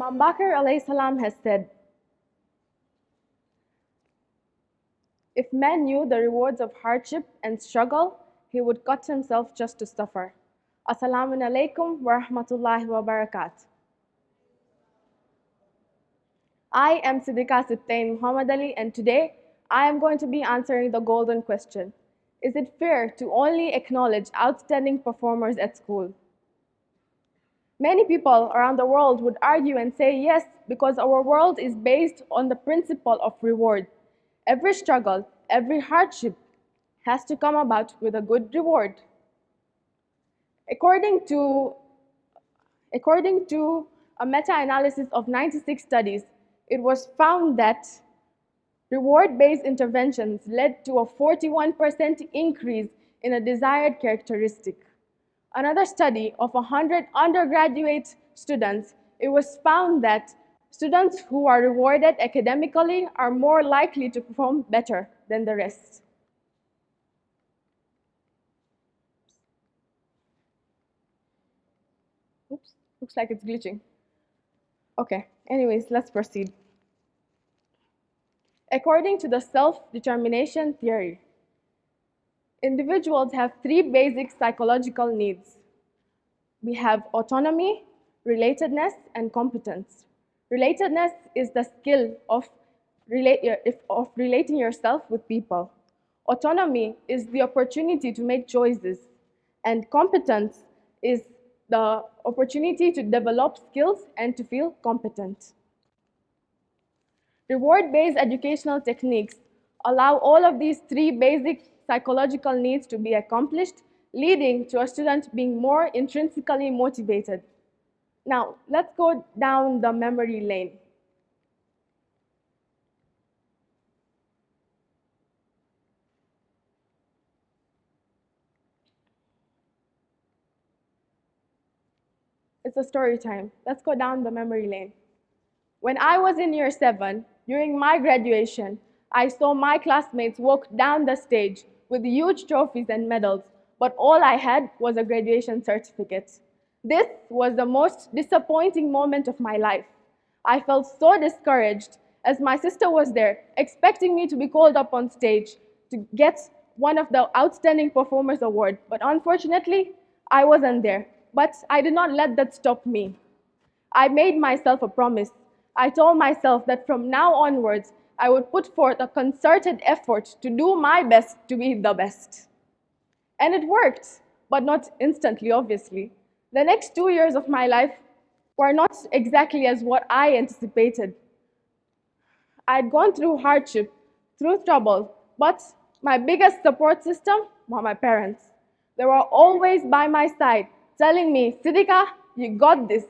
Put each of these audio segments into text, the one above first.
Imam Bakr alayhi salam has said, if man knew the rewards of hardship and struggle, he would cut himself just to suffer. Assalamu alaikum wa rahmatullahi wa barakatuh. I am Siddiqa Mohammadali, and today I am going to be answering the golden question. Is it fair to only acknowledge outstanding performers at school? Many people around the world would argue and say yes, because our world is based on the principle of reward. Every struggle, every hardship has to come about with a good reward. According to a meta-analysis of 96 studies, it was found that reward-based interventions led to a 41% increase in a desired characteristic. Another study of 100 undergraduate students, it was found that students who are rewarded academically are more likely to perform better than the rest. Oops, looks like it's glitching. Okay, anyways, let's proceed. According to the self-determination theory, individuals have three basic psychological needs. We have autonomy, relatedness, and competence. Relatedness is the skill of relating yourself with people. Autonomy is the opportunity to make choices, and competence is the opportunity to develop skills and to feel competent. Reward-based educational techniques allow all of these three basic psychological needs to be accomplished, leading to a student being more intrinsically motivated. Now, let's go down the memory lane. It's a story time. Let's go down the memory lane. When I was in year 7, during my graduation, I saw my classmates walk down the stage with huge trophies and medals, but all I had was a graduation certificate. This was the most disappointing moment of my life. I felt so discouraged as my sister was there, expecting me to be called up on stage to get one of the Outstanding Performers Award, but unfortunately, I wasn't there. But I did not let that stop me. I made myself a promise. I told myself that from now onwards, I would put forth a concerted effort to do my best to be the best. And it worked, but not instantly, obviously. The next 2 years of my life were not exactly as what I anticipated. I'd gone through hardship, through trouble, but my biggest support system were my parents. They were always by my side, telling me, Siddiqa, you got this.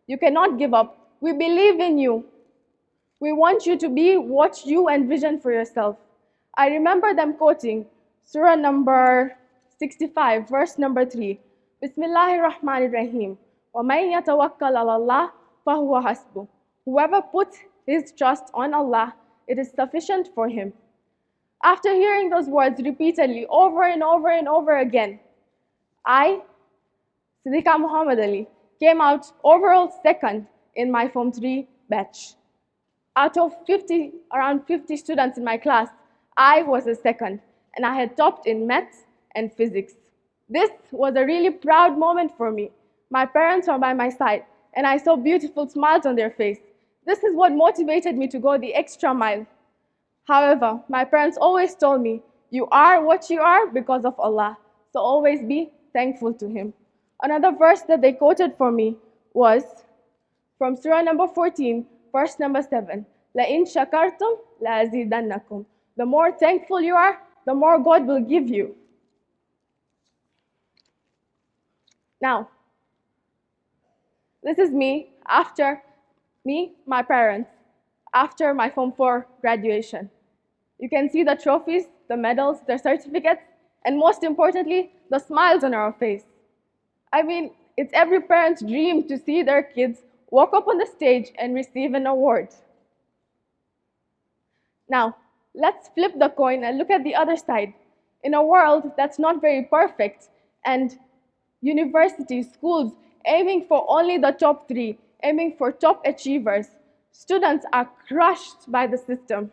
You cannot give up. We believe in you. We want you to be what you envision for yourself. I remember them quoting Surah number 65, verse number 3. Bismillahir Rahmanir Rahim. وَمَن يَتَوَكَّلْ عَلَى اللَّهِ فَهُوَ حَسْبُهُ. Whoever puts his trust on Allah, it is sufficient for him. After hearing those words repeatedly over and over and over again, I, Siddiqa Mohammadali, came out overall second in my Form 3 batch. Out of around 50 students in my class, I was the second, and I had topped in maths and physics. This was a really proud moment for me. My parents were by my side, and I saw beautiful smiles on their face. This is what motivated me to go the extra mile. However, my parents always told me, you are what you are because of Allah, so always be thankful to Him. Another verse that they quoted for me was from Surah number 14, verse number 7. لَإِن شَكَرْتُمْ لَأَزِيدَنَّكُمْ. The more thankful you are, the more God will give you. Now, this is my parents, after my Form 4 graduation. You can see the trophies, the medals, the certificates, and most importantly, the smiles on our face. I mean, it's every parent's dream to see their kids walk up on the stage and receive an award. Now, let's flip the coin and look at the other side. In a world that's not very perfect, and universities, schools aiming for only the top 3, aiming for top achievers, students are crushed by the system.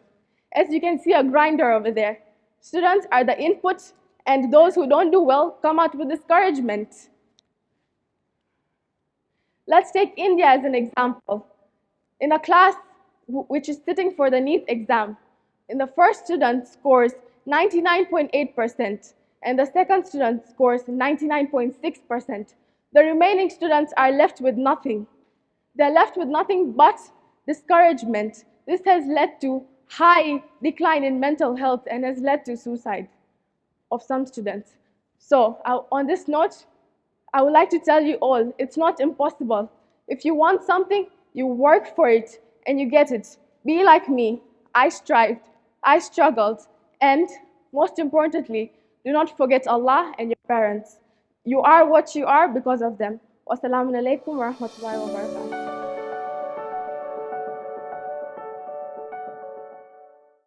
As you can see a grinder over there. Students are the input, and those who don't do well come out with discouragement. Let's take India as an example. In a class which is sitting for the NEET exam, the first student scores 99.8%, and the second student scores 99.6%. The remaining students are left with nothing. They're left with nothing but discouragement. This has led to high decline in mental health and has led to suicide of some students. So on this note, I would like to tell you all, it's not impossible. If you want something, you work for it and you get it. Be like me. I strived, I struggled, and most importantly, do not forget Allah and your parents. You are what you are because of them. Wassalamu alaikum wa rahmatullahi wa barakatuh.